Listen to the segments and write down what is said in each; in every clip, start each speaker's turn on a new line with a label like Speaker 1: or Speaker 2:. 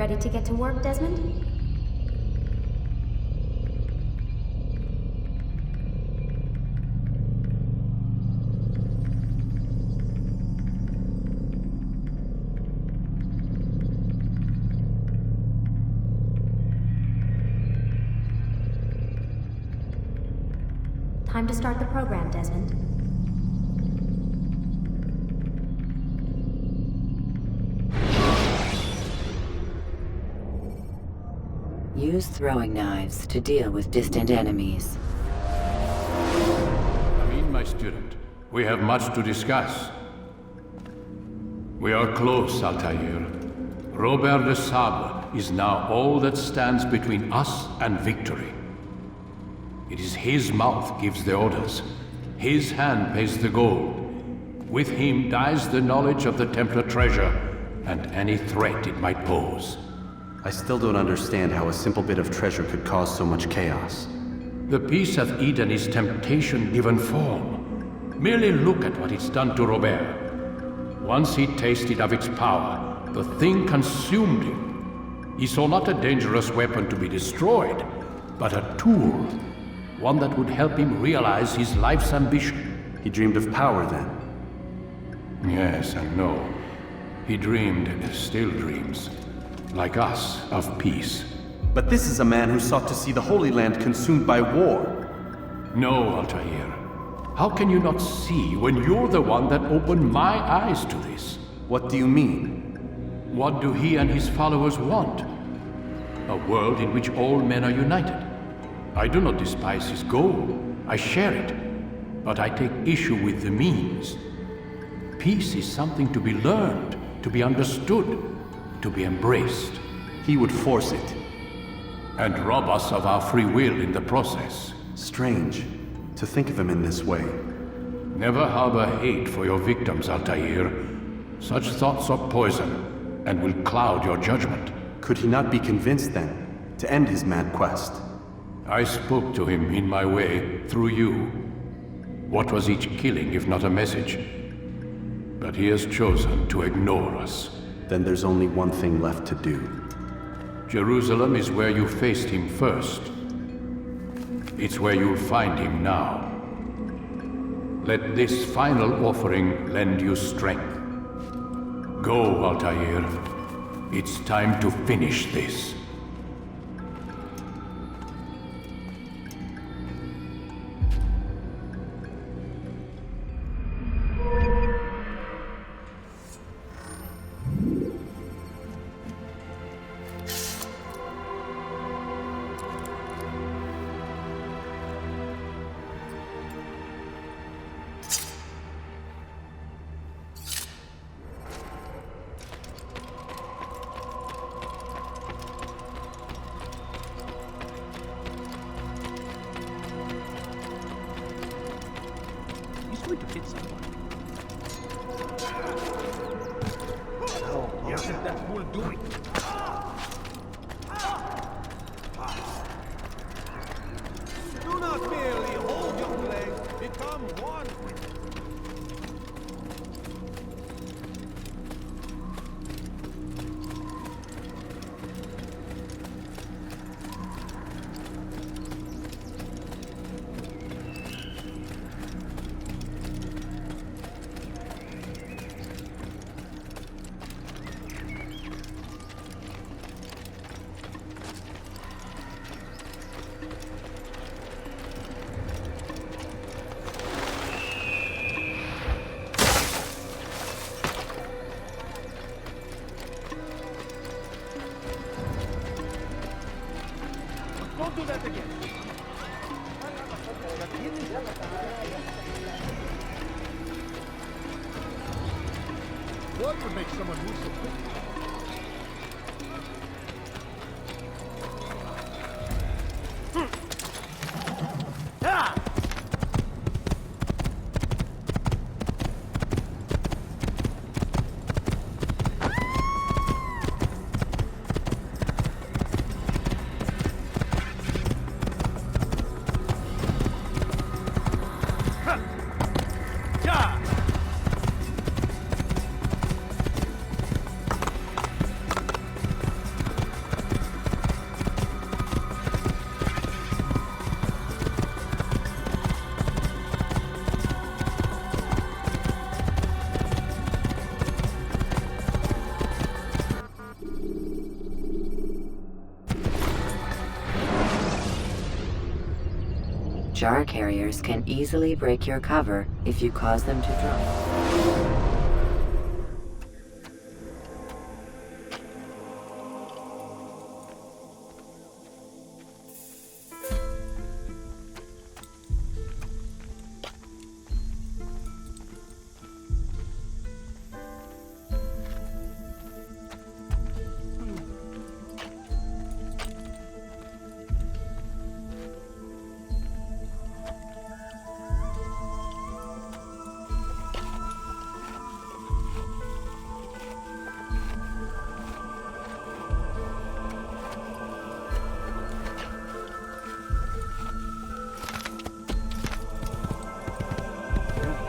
Speaker 1: Ready to get to work, Desmond? Time to start the program, Desmond.
Speaker 2: Use throwing knives to deal with distant enemies.
Speaker 3: Come in, my student. We have much to discuss. We are close, Altair. Robert de Sable is now all that stands between us and victory. It is his mouth gives the orders. His hand pays the gold. With him dies the knowledge of the Templar treasure and any threat it might pose.
Speaker 4: I still don't understand how a simple bit of treasure could cause so much chaos.
Speaker 3: The piece of Eden is temptation given form. Merely look at what it's done to Robert. Once he tasted of its power, the thing consumed him. He saw not a dangerous weapon to be destroyed, but a tool. One that would help him realize his life's ambition.
Speaker 4: He dreamed of power then?
Speaker 3: Yes and no. He dreamed, still dreams. Like us, of peace.
Speaker 4: But this is a man who sought to see the Holy Land consumed by war.
Speaker 3: No, Altair. How can you not see when you're the one that opened my eyes to this?
Speaker 4: What do you mean?
Speaker 3: What do he and his followers want? A world in which all men are united. I do not despise his goal. I share it. But I take issue with the means. Peace is something to be learned, to be understood, to be embraced.
Speaker 4: He would force it.
Speaker 3: And rob us of our free will in the process.
Speaker 4: Strange, to think of him in this way.
Speaker 3: Never harbor hate for your victims, Altair. Such thoughts are poison, and will cloud your judgment.
Speaker 4: Could he not be convinced then, to end his mad quest?
Speaker 3: I spoke to him in my way, through you. What was each killing if not a message? But he has chosen to ignore us.
Speaker 4: Then there's only one thing left to do.
Speaker 3: Jerusalem is where you faced him first. It's where you'll find him now. Let this final offering lend you strength. Go, Altair. It's time to finish this.
Speaker 5: Going to hit someone. What is that bull doing? Do not merely hold your place, become one. Don't do that again. What would make someone move so quickly?
Speaker 2: Jar carriers can easily break your cover if you cause them to drop.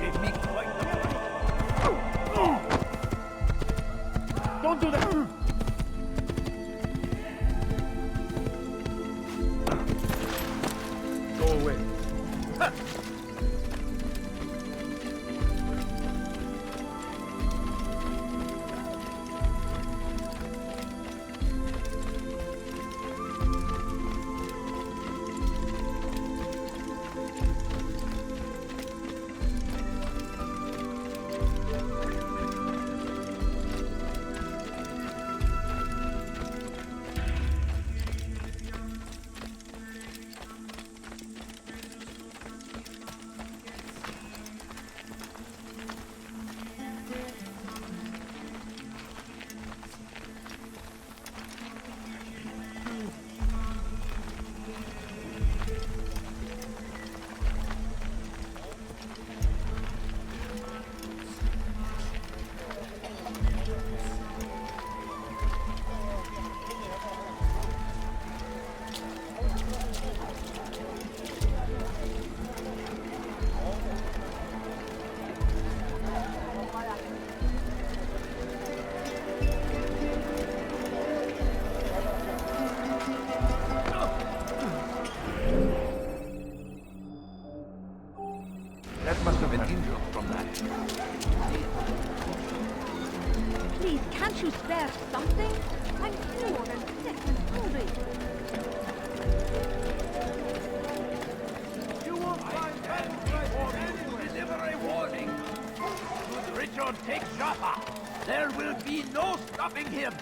Speaker 5: Give me quite the Don't do that! Go away. That must have been injured from that.
Speaker 6: Please, can't you spare something? I'm poor and sick and hungry.
Speaker 5: You won't find that anywhere. Deliver a warning. Should Richard take Jaffa, there will be no stopping him.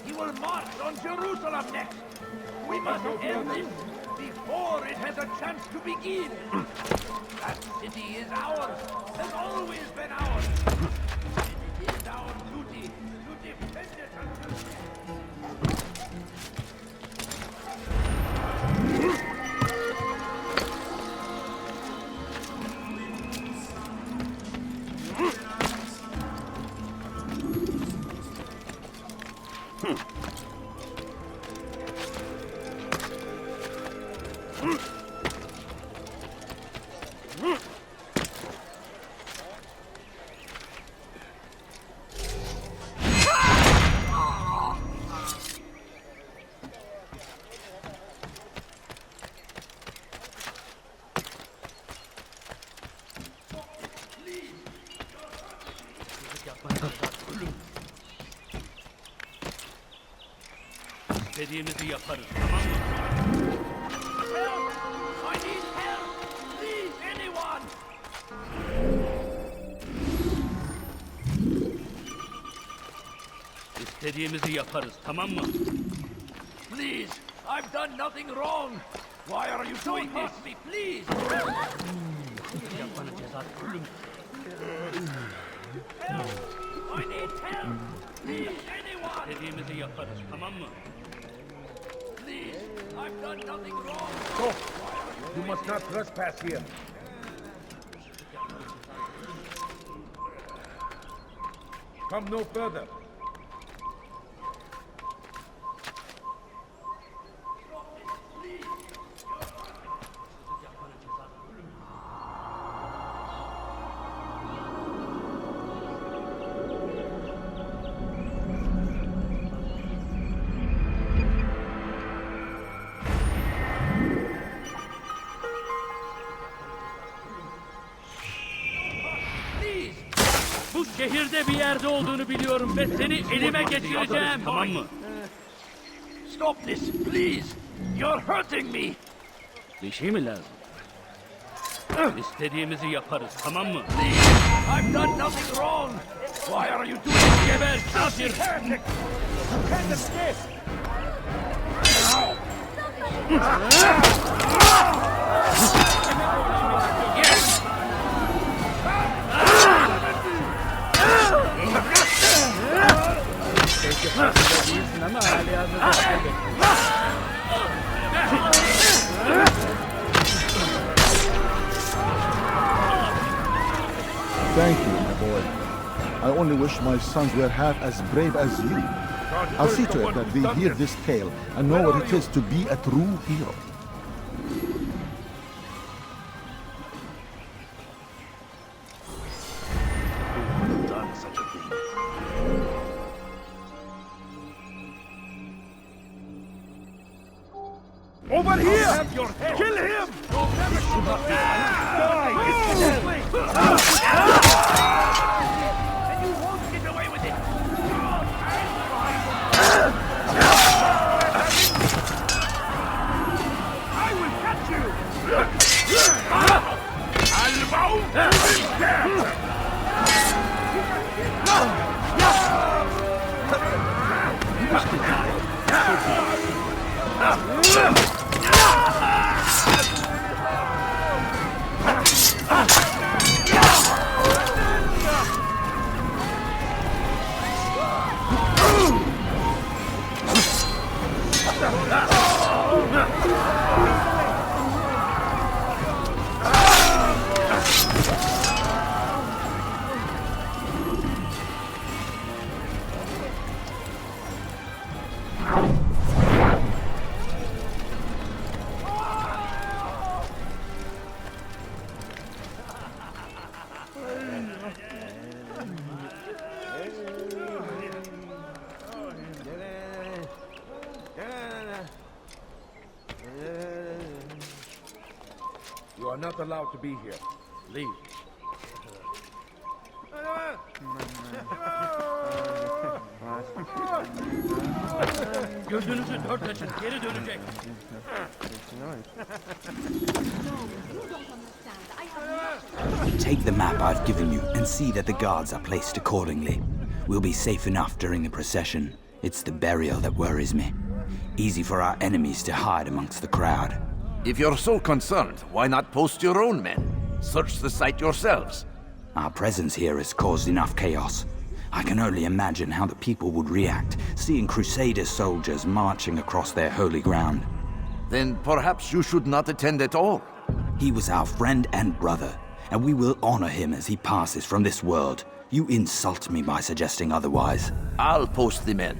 Speaker 5: He will march on Jerusalem next. We must end this before it has a chance to begin. That city is ours, has always been ours. And it is our duty to defend it until the end.
Speaker 7: İstediğimizi yaparız, tamam mı?
Speaker 5: Help! I need help! Please, anyone!
Speaker 7: İstediğimizi yaparız, tamam mı?
Speaker 5: Please, I've done nothing wrong. Why are you doing this? Me, please.
Speaker 7: Yapmanın cezası ölüm.
Speaker 5: Help! I need help. Please, anyone.
Speaker 7: İstediğimizi yaparız, tamam mı?
Speaker 5: Please, I've done nothing wrong.
Speaker 8: Stop! You must not trespass here. Come no further.
Speaker 7: Bu şehirde bir yerde olduğunu biliyorum ve seni elime geçireceğim, tamam mı?
Speaker 5: Stop this, please. You're hurting me.
Speaker 7: Bir şey mi lazım? İstediğimizi yaparız, tamam mı?
Speaker 5: I've done nothing wrong. Why are you doing this?
Speaker 7: Geber kafir!
Speaker 8: You can't escape!
Speaker 9: Thank you, my boy. I only wish my sons were half as brave as you. I'll see to it that they hear this tale and know what it is to be a true hero.
Speaker 5: Done such a thing.
Speaker 8: Over here! Kill him!
Speaker 5: And you won't get away with it. I will catch you.
Speaker 8: You are not allowed to be here. Leave.
Speaker 7: Gözünüzü dört açın, geri dönecek.
Speaker 10: Take the map I've given you and see that the guards are placed accordingly. We'll be safe enough during the procession. It's the burial that worries me. Easy for our enemies to hide amongst the crowd.
Speaker 5: If you're so concerned, why not post your own men? Search the site yourselves.
Speaker 10: Our presence here has caused enough chaos. I can only imagine how the people would react, seeing Crusader soldiers marching across their holy ground.
Speaker 5: Then perhaps you should not attend at all.
Speaker 10: He was our friend and brother, and we will honor him as he passes from this world. You insult me by suggesting otherwise.
Speaker 5: I'll post the men.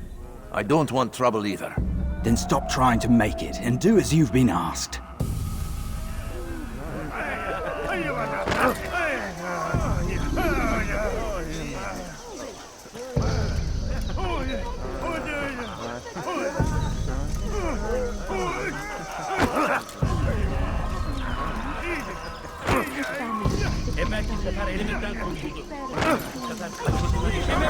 Speaker 5: I don't want trouble either.
Speaker 10: Then stop trying to make it and do as you've been asked.
Speaker 7: Evvelki sefer elimizden kurtuldu. Bu sefer kaçırdığımız işime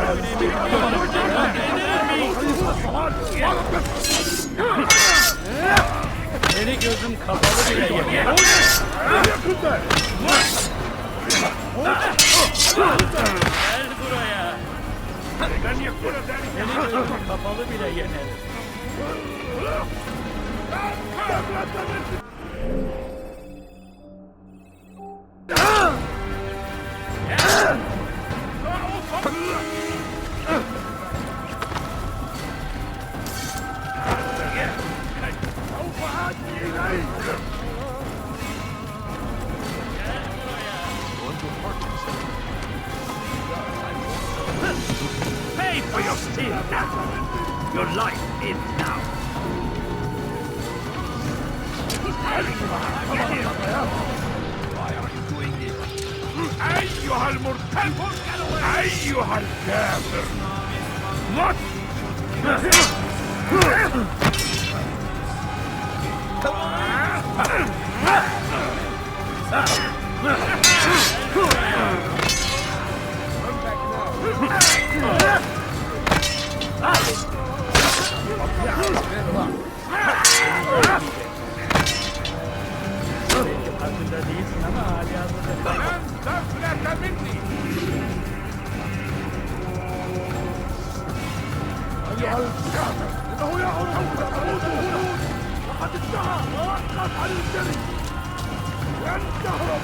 Speaker 7: Seni gözüm kapalı bile yeter. Gel buraya. Seni gözüm kapalı bile yener. Pay for your sin now. Your life ends now.
Speaker 5: Why are you doing this?
Speaker 8: أيها المرتد! أيها الكافر! مت!
Speaker 7: Farkında değilsin ama hala
Speaker 8: أيها الكافر إنه يعود تموت هنا لقد انتهى توقف عن الجري لن تهرب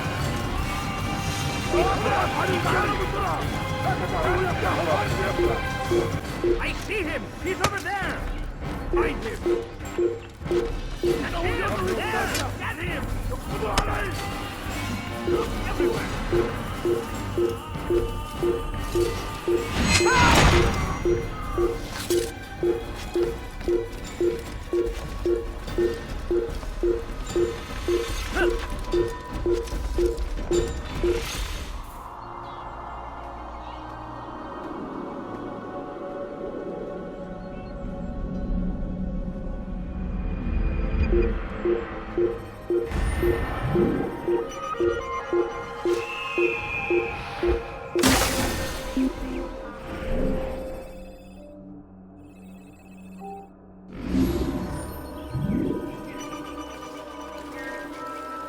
Speaker 8: توقف عن الجري بسرعة لن تهرب
Speaker 5: I see him! He's over there! Find him! That's him! Over there! Get him!
Speaker 8: يقبضوا عليه
Speaker 5: Look everywhere!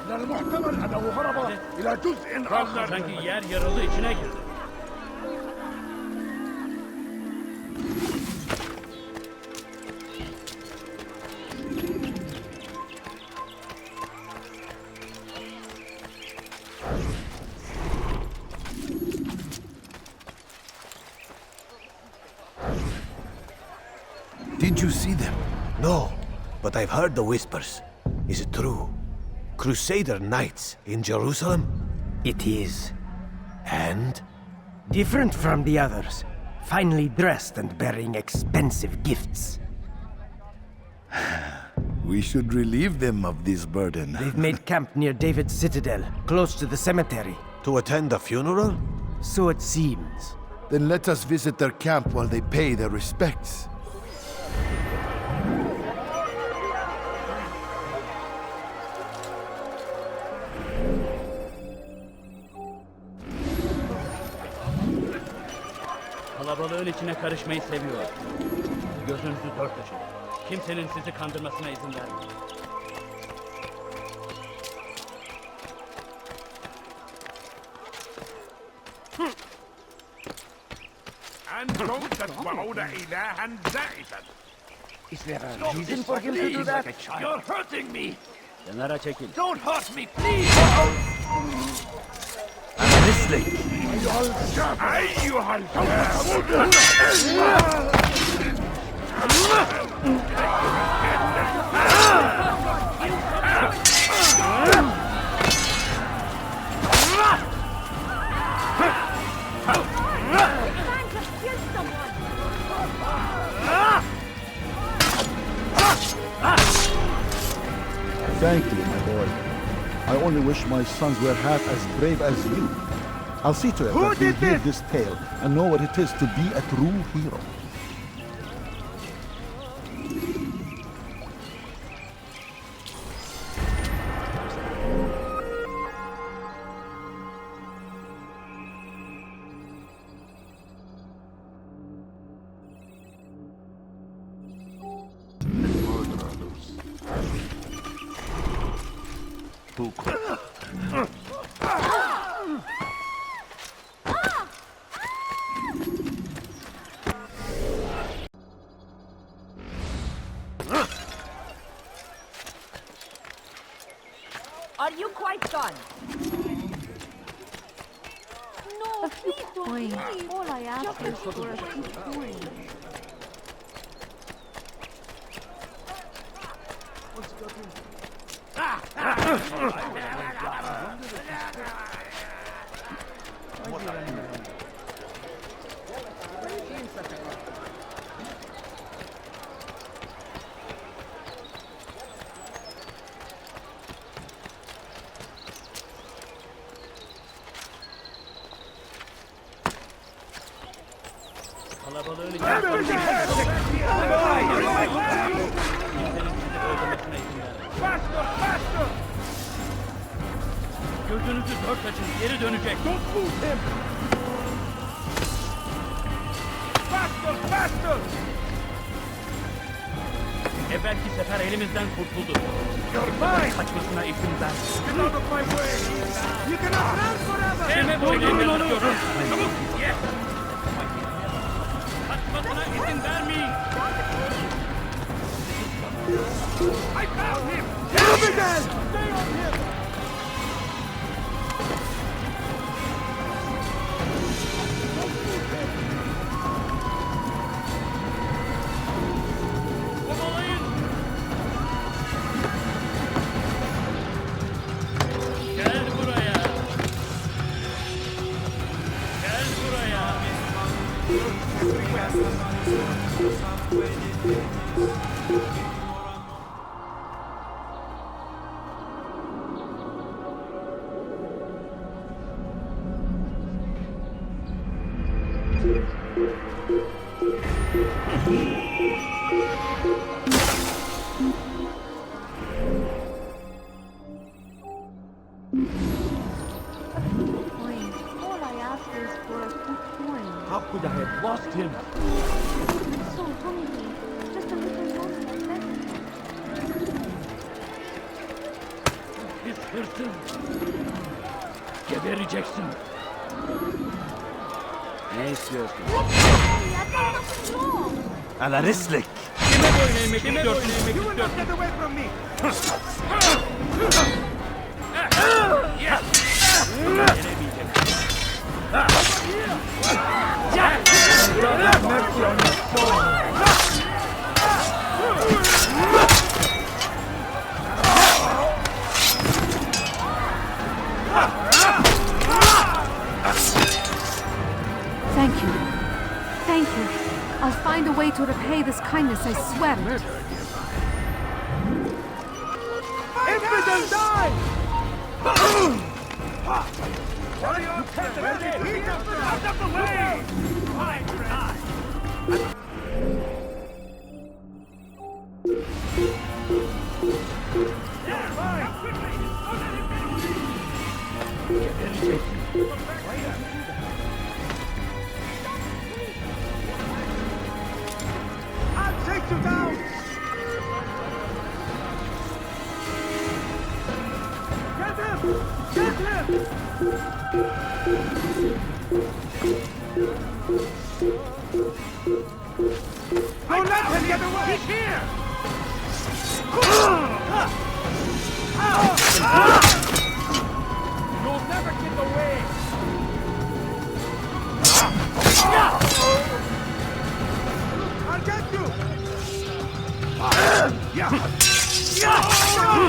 Speaker 8: من المحتمل أنه هرب إلى جزء آخر
Speaker 7: Sanki yer yarıldı, içine girdi.
Speaker 11: Did you see them? No, but I've heard the whispers. Is it true? Crusader knights in Jerusalem?
Speaker 12: It is.
Speaker 11: And?
Speaker 12: Different from the others. Finely dressed and bearing expensive gifts.
Speaker 11: We should relieve them of this burden.
Speaker 12: They've made camp near David's citadel, close to the cemetery.
Speaker 11: To attend the funeral?
Speaker 12: So it seems.
Speaker 11: Then let us visit their camp while they pay their respects.
Speaker 7: Kalabalığın içine karışmayı seviyor. Gözünüzü dört açın. Kimsenin sizi kandırmasına izin vermeyin.
Speaker 8: أنتم تتبعون إلها زائفا.
Speaker 5: Is there a reason for him to do that? You're hurting me!
Speaker 7: Kenara çekil.
Speaker 5: Don't hurt me, please!
Speaker 8: أيها الكافر
Speaker 9: Thank you, my boy. I only wish my sons were half as brave as you. I'll see to it that they hear this tale and know what it is to be a true hero.
Speaker 6: Are you quite done? No, please don't leave. All I ask is for a few coins.
Speaker 7: Kalabalığın içine karışmayı seviyor.
Speaker 8: Faster, faster!
Speaker 7: Gözünüzü dört açın, geri dönecek.
Speaker 8: Don't move him! Faster, faster!
Speaker 7: Evvelki sefer elimizden kurtuldu.
Speaker 8: You're mine!
Speaker 7: Kaçmasına izin ver.
Speaker 8: Get out of my way! You cannot run forever!
Speaker 7: Elime boylayın istiyorum. Çabuk, yes! Kaçmasına izin vermeyin.
Speaker 6: All I ask is for a good coin.
Speaker 5: How could I have lost him?
Speaker 6: I'm so hungry. Just a little money, I beg you.
Speaker 7: Biz hırsız. Gebereceksin.
Speaker 5: Ne istiyorsun?
Speaker 6: Hey, I've done nothing wrong.
Speaker 11: Alarislik!
Speaker 7: Kime boyun eğmek istiyorsun?
Speaker 8: You will not get away from me!
Speaker 6: Thank you. Thank you. I'll find a way to repay this kindness, I swear it.
Speaker 8: Infidel, die! What are you ready? Out of the way! Fine, die! I'll take you down! Get him! Get him! Don't let him get away! He's here! You'll never get away! I'll get you!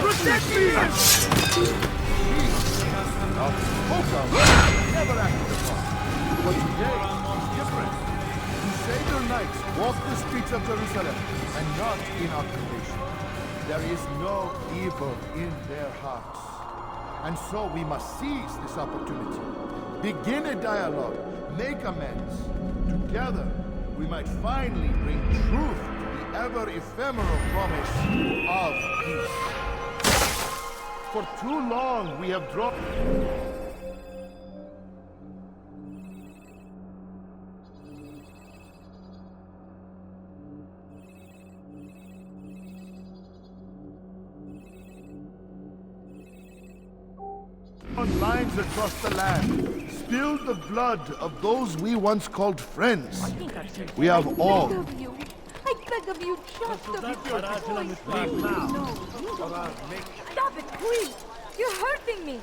Speaker 8: Protect me!
Speaker 9: Never acted upon. But today is different. Crusader knights walk the streets of Jerusalem and not in occupation. There is no evil in their hearts. And so we must seize this opportunity. Begin a dialogue, make amends. Together, we might finally bring truth to the ever-ephemeral promise of peace. For too long, we have dropped... on lines across the land, spilled the blood of those we once called friends. We have all.
Speaker 6: I beg of you, just a bit. Stop it, please! You're hurting me!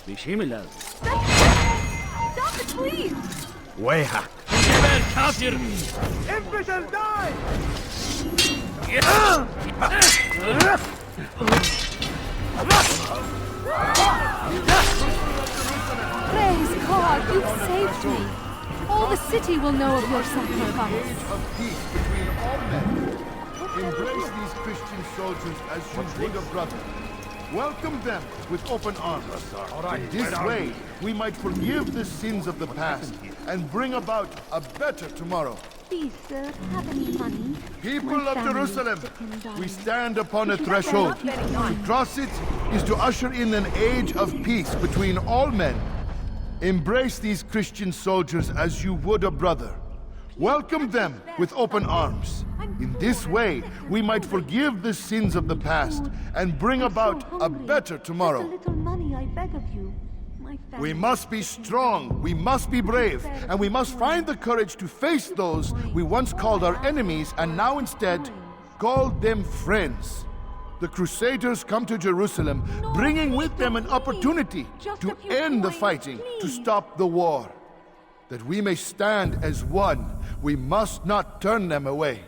Speaker 7: Bir şey mi lazım?
Speaker 6: Stop it, please!
Speaker 11: Wayhack!
Speaker 7: Geber kafir!
Speaker 8: Infidel, die!
Speaker 6: Praise God, you've saved me. All the city will know of your sacrifice.
Speaker 9: Age of peace between all men. Embrace these Christian soldiers as you would a brother. Welcome them with open arms. In this way, we might forgive the sins of the past and bring about a better tomorrow.
Speaker 6: Please, sir, have any money?
Speaker 9: People
Speaker 6: My
Speaker 9: of
Speaker 6: family
Speaker 9: Jerusalem,
Speaker 6: is sick and dying.
Speaker 9: we stand upon a threshold. To cross it is to usher in an age of peace between all men. Embrace these Christian soldiers as you would a brother. Welcome them with open arms. In this way, we might forgive the sins of the past and bring about a better tomorrow.
Speaker 6: Just a little money, I beg of you. My family
Speaker 9: We must be strong, we must be brave, and we must find the courage to face those we once called our enemies and now instead call them friends. The Crusaders come to Jerusalem, bringing with them an opportunity to end the fighting, to stop the war. That we may stand as one, we must not turn them away.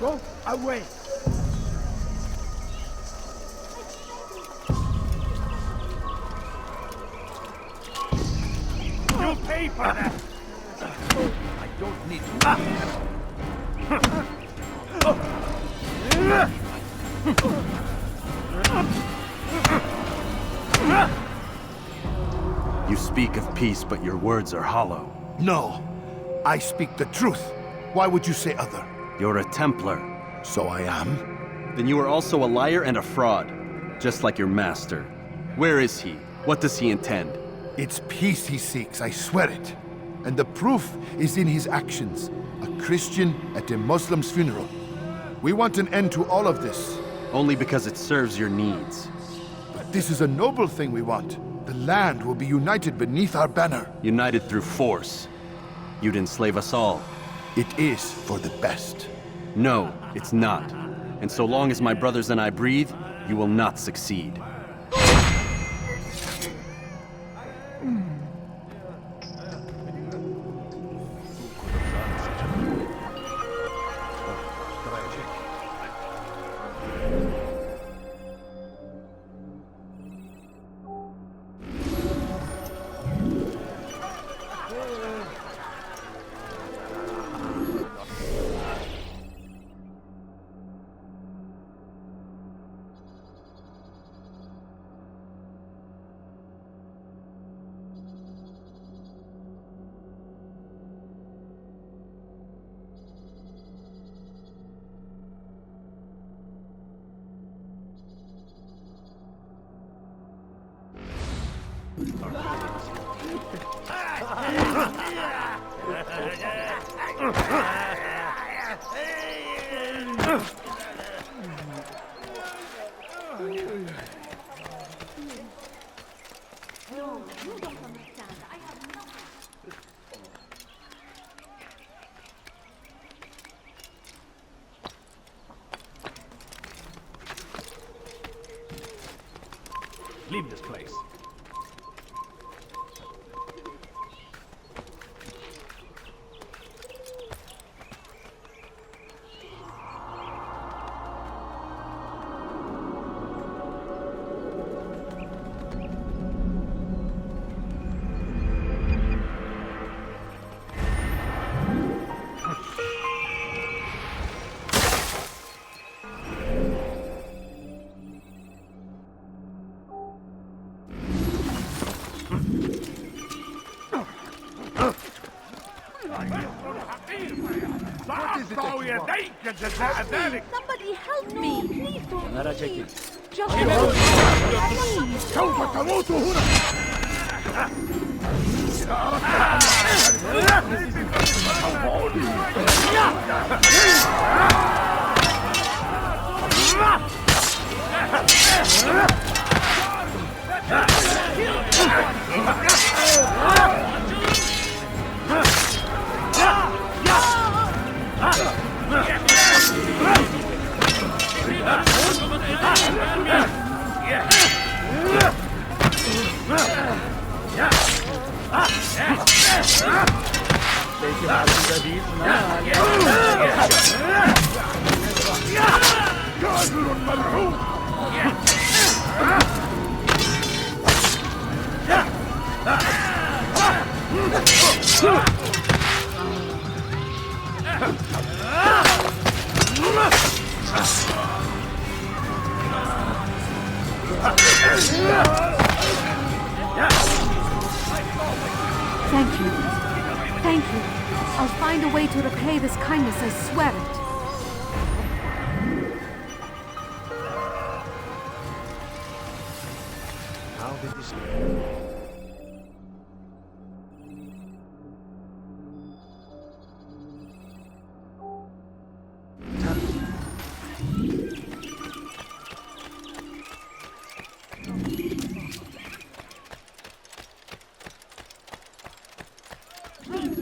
Speaker 8: Go away!
Speaker 5: pay for that! I don't need to...
Speaker 4: You speak of peace, but your words are hollow.
Speaker 9: No, I speak the truth. Why would you say other?
Speaker 4: You're a Templar.
Speaker 9: So I am?
Speaker 4: Then you are also a liar and a fraud, just like your master. Where is he? What does he intend?
Speaker 9: It's peace he seeks, I swear it. And the proof is in his actions. A Christian at a Muslim's funeral. We want an end to all of this.
Speaker 4: Only because it serves your needs.
Speaker 9: But this is a noble thing we want. The land will be united beneath our banner.
Speaker 4: United through force. You'd enslave us all.
Speaker 9: It is for the best.
Speaker 4: No, it's not. And so long as my brothers and I breathe, you will not succeed.
Speaker 5: Leave this place.
Speaker 6: Somebody help me! Please don't leave! Just Thank you. Thank you. I'll find a way to repay this kindness, I swear it.
Speaker 11: How did this...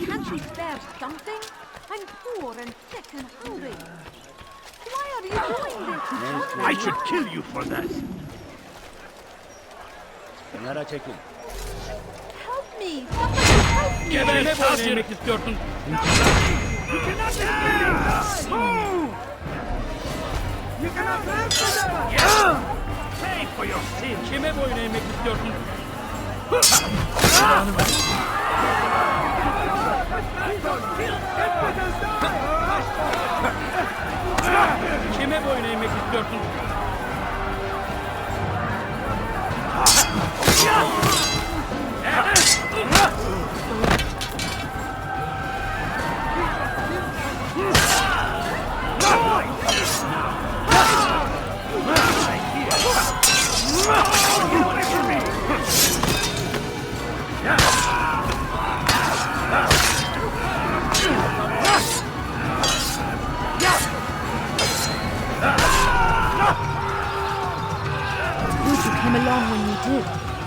Speaker 6: Can't you spare something? I'm poor and sick and hungry. Why are you doing this?
Speaker 5: I should kill you for that!
Speaker 6: Help me! Somebody help me!
Speaker 7: Geber yemek istiyorsun.
Speaker 5: You cannot move! You cannot move! Pay for your sin!
Speaker 7: Kime boyun eğmek istiyorsun? Kime boyun eğmek istiyorsun?
Speaker 6: Came along when you did.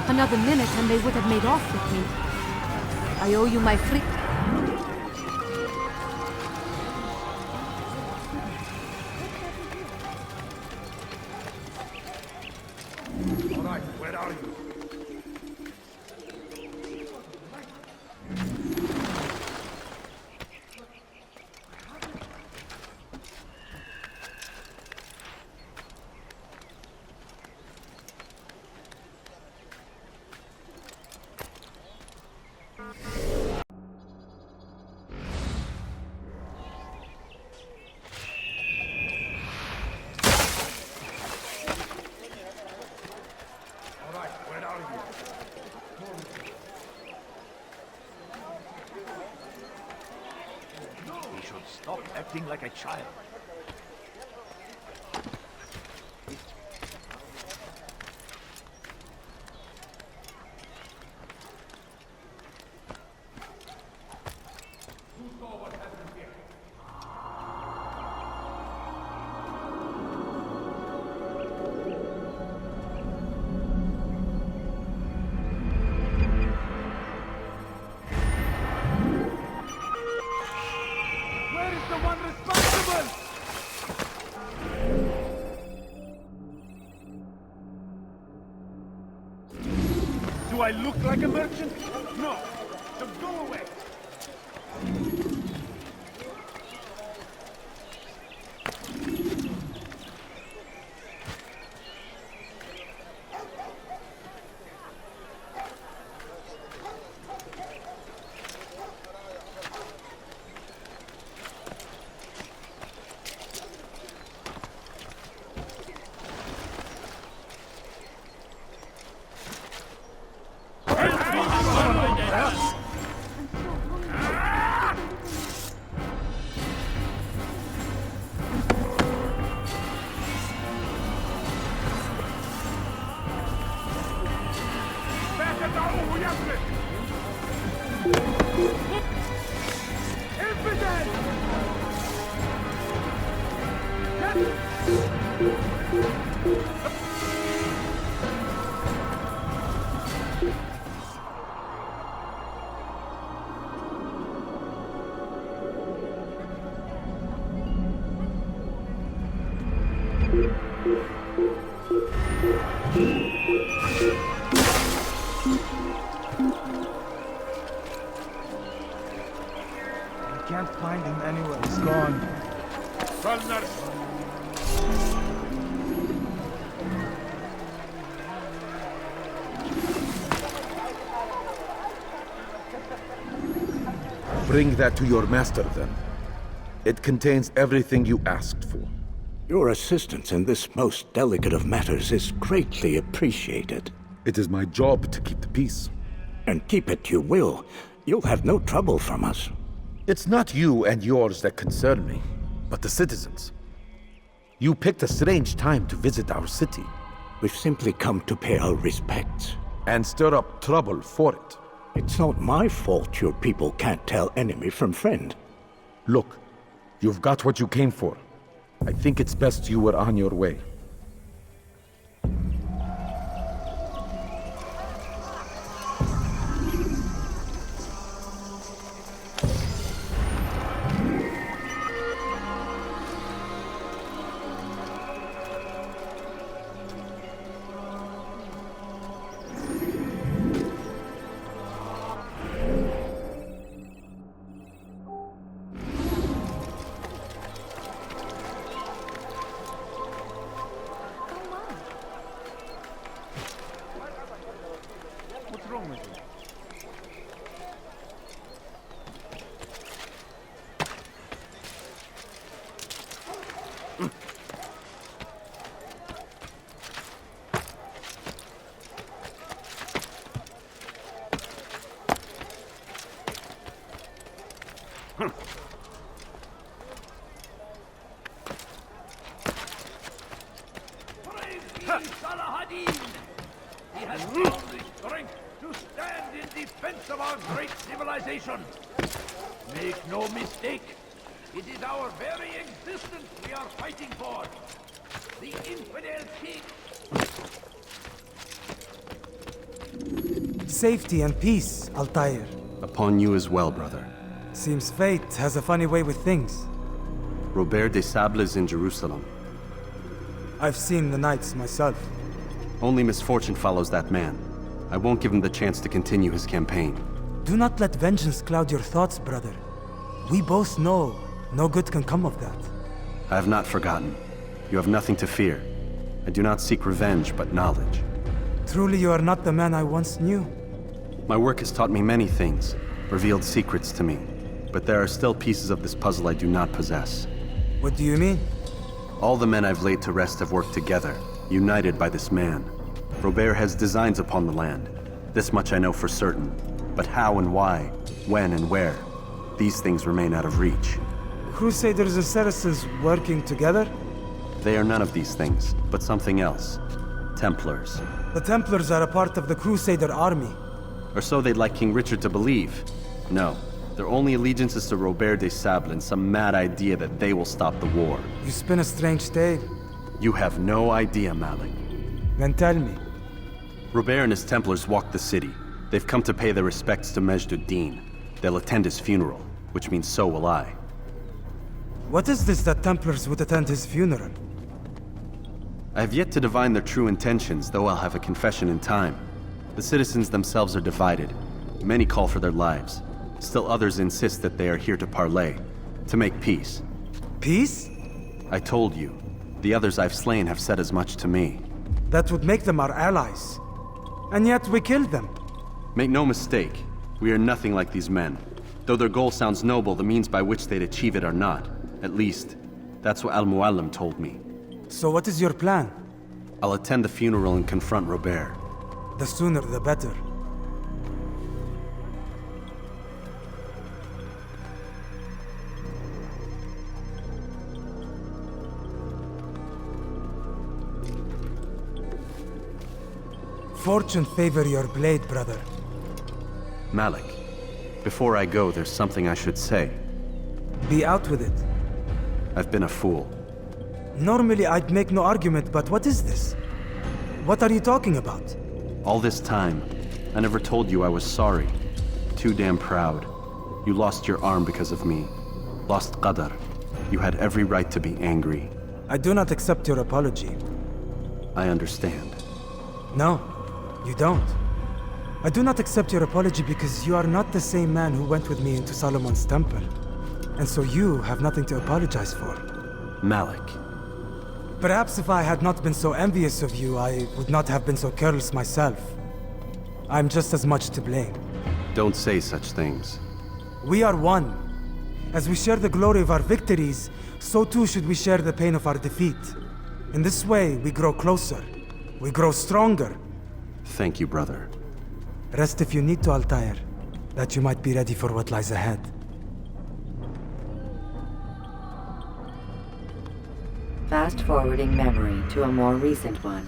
Speaker 6: Another minute and they would have made off with me. I owe you my free...
Speaker 8: All right, where are you?
Speaker 5: He should stop acting like a child.
Speaker 8: Where is the one responsible? Do I look like a merchant? No. So go away.
Speaker 9: Can't find him anywhere. He's gone.
Speaker 11: Bring that to your master, then. It contains everything you asked for.
Speaker 13: Your assistance in this most delicate of matters is greatly appreciated.
Speaker 11: It is my job to keep the peace.
Speaker 13: And keep it you will. You'll have no trouble from us.
Speaker 11: It's not you and yours that concern me, but the citizens. You picked a strange time to visit our city.
Speaker 13: We've simply come to pay our respects.
Speaker 11: And stir up trouble for it.
Speaker 13: It's not my fault your people can't tell enemy from friend.
Speaker 11: Look, you've got what you came for. I think it's best you were on your way.
Speaker 5: King Salahadin. He has found the strength to stand in defense of our great civilization. Make no mistake, it is our very existence we are fighting for. The infidel king.
Speaker 14: Safety and peace, Altair.
Speaker 4: Upon you as well, brother.
Speaker 14: Seems fate has a funny way with things.
Speaker 4: Robert de Sable is in Jerusalem.
Speaker 14: I've seen the knights myself.
Speaker 4: Only misfortune follows that man. I won't give him the chance to continue his campaign.
Speaker 14: Do not let vengeance cloud your thoughts, brother. We both know no good can come of that.
Speaker 4: I have not forgotten. You have nothing to fear. I do not seek revenge, but knowledge.
Speaker 14: Truly you are not the man I once knew.
Speaker 4: My work has taught me many things, revealed secrets to me. But there are still pieces of this puzzle I do not possess.
Speaker 14: What do you mean?
Speaker 4: All the men I've laid to rest have worked together, united by this man. Robert has designs upon the land. This much I know for certain. But how and why, when and where, these things remain out of reach.
Speaker 14: Crusaders and Saracens working together?
Speaker 4: They are none of these things, but something else. Templars.
Speaker 14: The Templars are a part of the Crusader army.
Speaker 4: Or so they'd like King Richard to believe. No, their only allegiance is to Robert de Sable and some mad idea that they will stop the war.
Speaker 14: You spin a strange tale.
Speaker 4: You have no idea, Malik.
Speaker 14: Then tell me.
Speaker 4: Robert and his Templars walk the city. They've come to pay their respects to Majd-ud-Din. They'll attend his funeral, which means so will I.
Speaker 14: What is this that Templars would attend his funeral?
Speaker 4: I have yet to divine their true intentions, though I'll have a confession in time. The citizens themselves are divided. Many call for their lives. Still others insist that they are here to parley, to make peace.
Speaker 14: Peace?
Speaker 4: I told you. The others I've slain have said as much to me.
Speaker 14: That would make them our allies. And yet we killed them.
Speaker 4: Make no mistake, we are nothing like these men. Though their goal sounds noble, the means by which they'd achieve it are not. At least, that's what Al-Muallim told me.
Speaker 14: So what is your plan?
Speaker 4: I'll attend the funeral and confront Robert.
Speaker 14: The sooner the better. Fortune favor your blade, brother.
Speaker 4: Malik, before I go, there's something I should say.
Speaker 14: Be out with it.
Speaker 4: I've been a fool.
Speaker 14: Normally I'd make no argument, but what is this? What are you talking about?
Speaker 4: All this time, I never told you I was sorry. Too damn proud. You lost your arm because of me. Lost Qadar. You had every right to be angry.
Speaker 14: I do not accept your apology.
Speaker 4: I understand.
Speaker 14: No, you don't. I do not accept your apology because you are not the same man who went with me into Solomon's temple. And so you have nothing to apologize for.
Speaker 4: Malik.
Speaker 14: Perhaps if I had not been so envious of you, I would not have been so careless myself. I'm just as much to blame.
Speaker 4: Don't say such things.
Speaker 14: We are one. As we share the glory of our victories, so too should we share the pain of our defeat. In this way, we grow closer. We grow stronger.
Speaker 4: Thank you, brother.
Speaker 14: Rest if you need to, Altair, that you might be ready for what lies ahead.
Speaker 2: Fast-forwarding memory to a more recent one.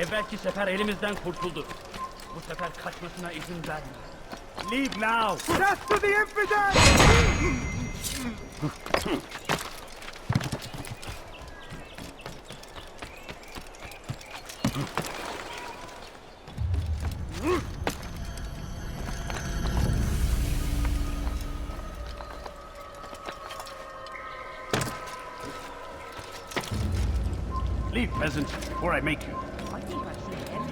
Speaker 7: Evvelki sefer elimizden kurtuldu. Bu sefer kaçmasına izin verme. Leave now!
Speaker 8: Death to the infidel!
Speaker 7: Leave, peasant, before I make you.
Speaker 6: I think I should end.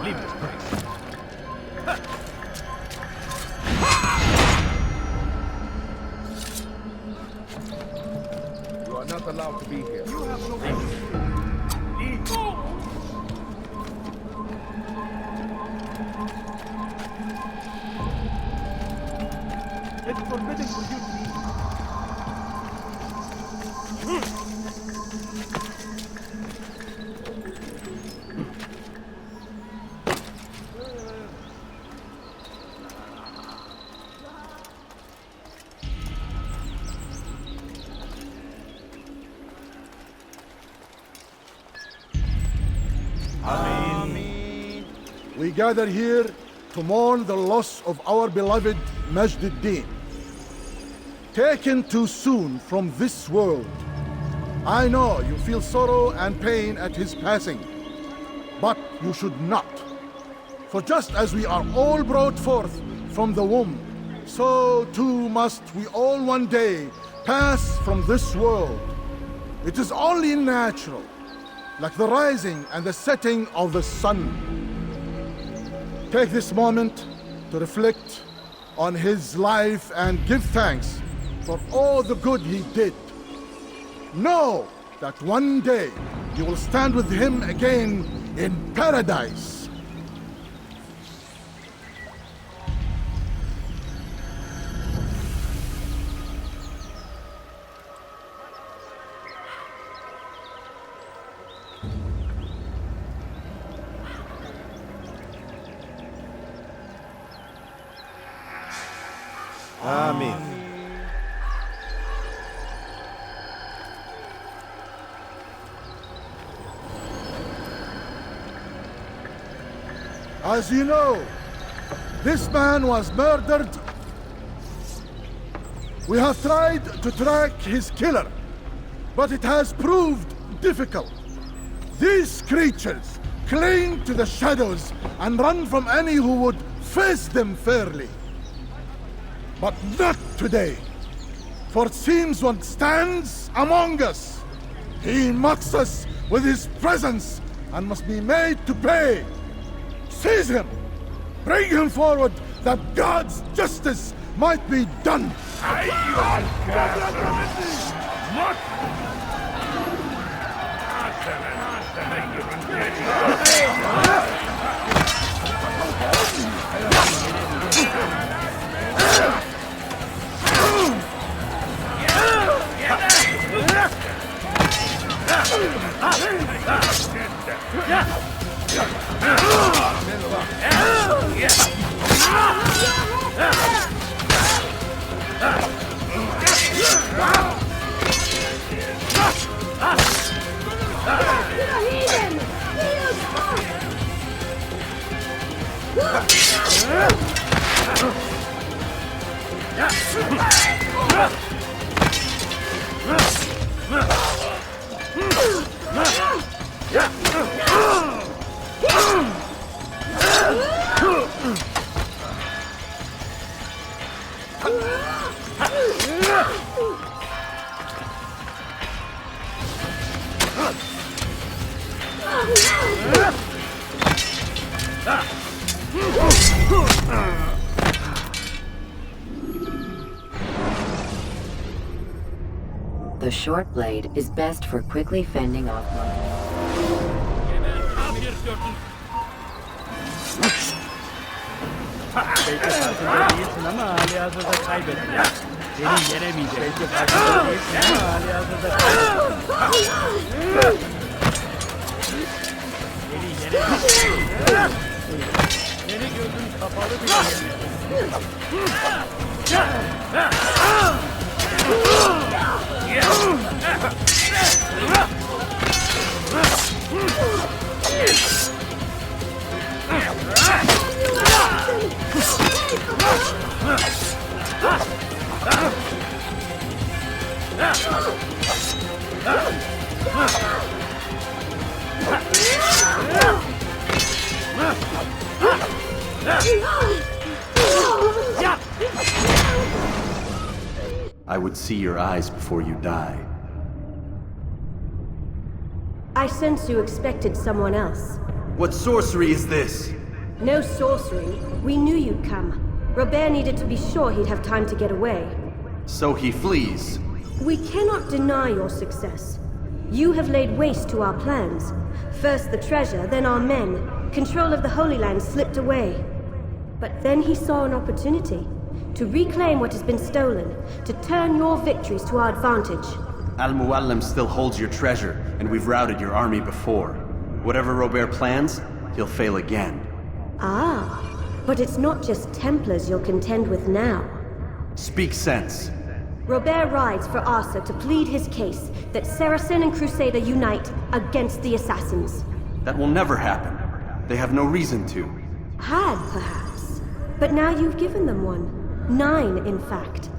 Speaker 7: Leave this place.
Speaker 9: You are not allowed to be here.
Speaker 8: You have no
Speaker 7: Leave.
Speaker 8: It's forbidden for you to leave.
Speaker 9: We gather here to mourn the loss of our beloved Majd-ud-Din. Taken too soon from this world. I know you feel sorrow and pain at his passing, but you should not. For just as we are all brought forth from the womb, so too must we all one day pass from this world. It is only natural, like the rising and the setting of the sun. Take this moment to reflect on his life and give thanks for all the good he did. Know that one day you will stand with him again in paradise.
Speaker 11: Amen.
Speaker 9: As you know, this man was murdered. We have tried to track his killer, but it has proved difficult. These creatures cling to the shadows and run from any who would face them fairly. But not today, for it seems one stands among us. He mocks us with his presence and must be made to pay. Seize him! Bring him forward that God's justice might be done!
Speaker 2: The short blade is best for quickly fending off
Speaker 7: Belki farkında değilsin ama halihazırda kaybettin. Seni yenemeyecek. Belki farkında değilsin ama halihazırda kaybettin. Seni yenemeyecek. Seni gözün kapalı
Speaker 4: I would see your eyes before you die.
Speaker 15: I sense you expected someone else.
Speaker 4: What sorcery is this?
Speaker 15: No sorcery. We knew you'd come. Robert needed to be sure he'd have time to get away.
Speaker 4: So he flees.
Speaker 15: We cannot deny your success. You have laid waste to our plans. First the treasure, then our men. Control of the Holy Land slipped away. But then he saw an opportunity to reclaim what has been stolen, to turn your victories to our advantage.
Speaker 4: Al-Muallim still holds your treasure, and we've routed your army before. Whatever Robert plans, he'll fail again.
Speaker 15: Ah, but it's not just Templars you'll contend with now.
Speaker 4: Speak sense.
Speaker 15: Robert rides for Arsa to plead his case that Saracen and Crusader unite against the Assassins.
Speaker 4: That will never happen. They have no reason to.
Speaker 15: Had, perhaps. But now you've given them one. 9, in fact.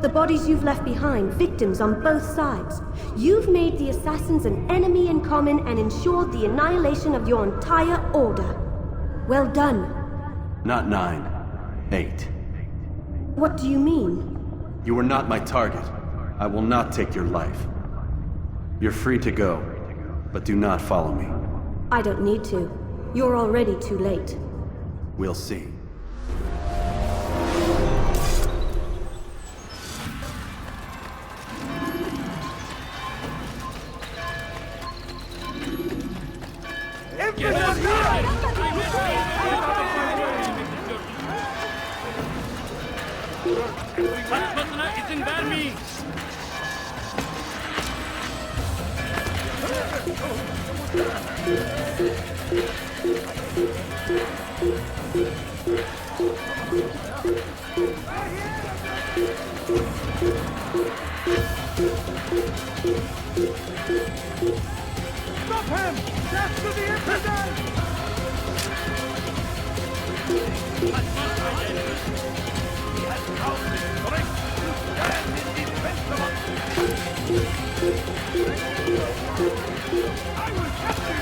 Speaker 15: The bodies you've left behind, victims on both sides. You've made the Assassins an enemy in common and ensured the annihilation of your entire order. Well done.
Speaker 4: Not 9. 8.
Speaker 15: What do you mean?
Speaker 4: You are not my target. I will not take your life. You're free to go, but do not follow me.
Speaker 15: I don't need to. You're already too late.
Speaker 4: We'll see.
Speaker 8: Stop him! Death to the infidel!
Speaker 5: He has found the strength to stand in defense of us. I will capture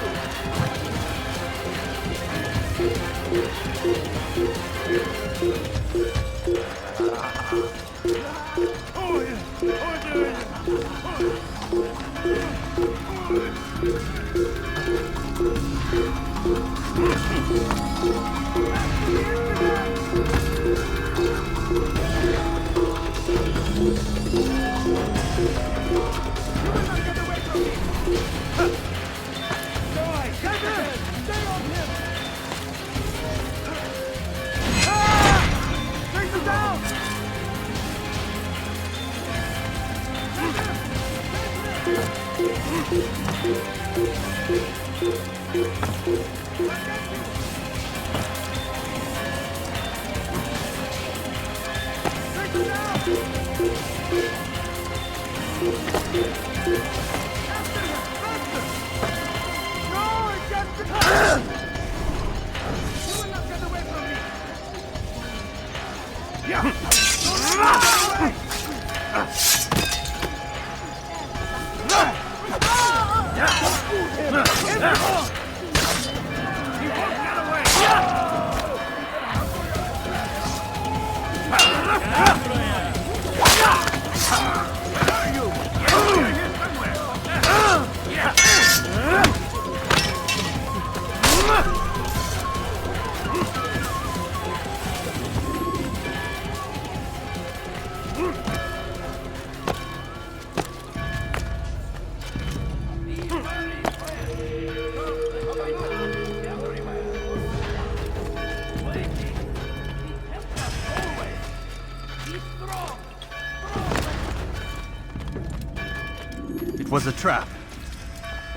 Speaker 4: It was a trap.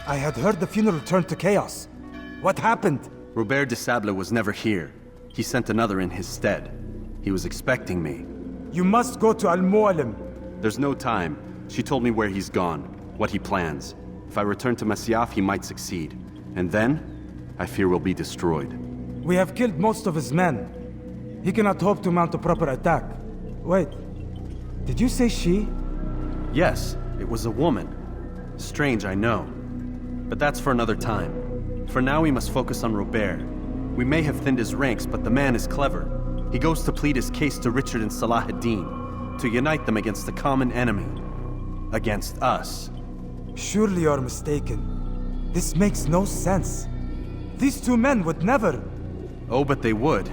Speaker 14: I had heard the funeral turned to chaos. What happened?
Speaker 4: Robert de Sable was never here. He sent another in his stead. He was expecting me.
Speaker 14: You must go to Al-Mualim.
Speaker 4: There's no time. She told me where he's gone, what he plans. If I return to Masyaf, he might succeed. And then, I fear we'll be destroyed.
Speaker 14: We have killed most of his men. He cannot hope to mount a proper attack. Wait, did you say she?
Speaker 4: Yes, it was a woman. Strange, I know. But that's for another time. For now, we must focus on Robert. We may have thinned his ranks, but the man is clever. He goes to plead his case to Richard and Salah ad-Din, to unite them against the common enemy. Against us.
Speaker 14: Surely you're mistaken. This makes no sense. These two men would never...
Speaker 4: Oh, but they would.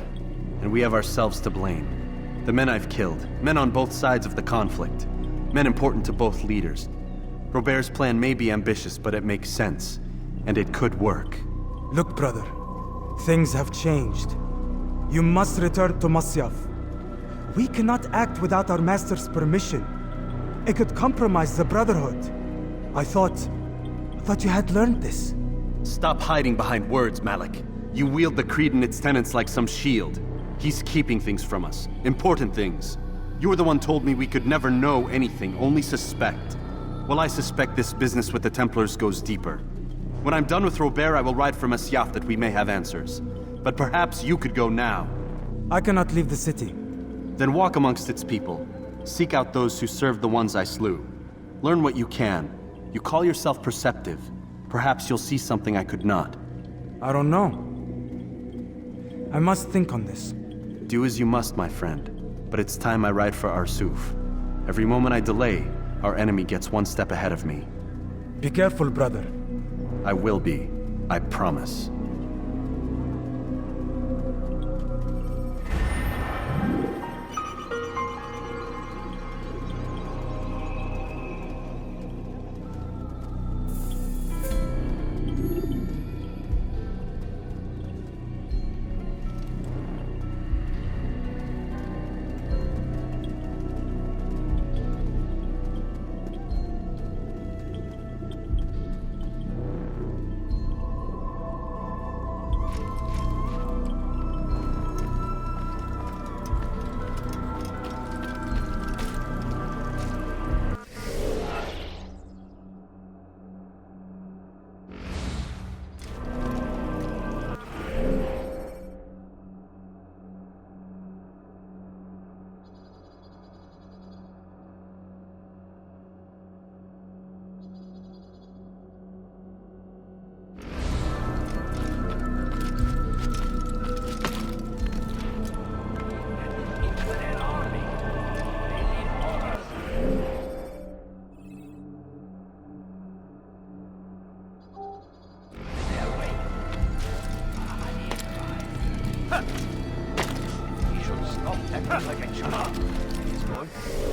Speaker 4: And we have ourselves to blame. The men I've killed, men on both sides of the conflict, men important to both leaders. Robert's plan may be ambitious, but it makes sense. And it could work.
Speaker 14: Look, brother. Things have changed. You must return to Masyaf. We cannot act without our master's permission. It could compromise the Brotherhood. I thought you had learned this.
Speaker 4: Stop hiding behind words, Malik. You wield the Creed and its tenets like some shield. He's keeping things from us. Important things. You were the one told me we could never know anything, only suspect. Well, I suspect this business with the Templars goes deeper. When I'm done with Robert, I will ride for Masyaf that we may have answers. But perhaps you could go now.
Speaker 14: I cannot leave the city.
Speaker 4: Then walk amongst its people. Seek out those who served the ones I slew. Learn what you can. You call yourself perceptive. Perhaps you'll see something I could not.
Speaker 14: I don't know. I must think on this.
Speaker 4: Do as you must, my friend. But it's time I ride for Arsuf. Every moment I delay, our enemy gets one step ahead of me.
Speaker 14: Be careful, brother.
Speaker 4: I will be. I promise.
Speaker 5: He should stop that against Shah. He's going.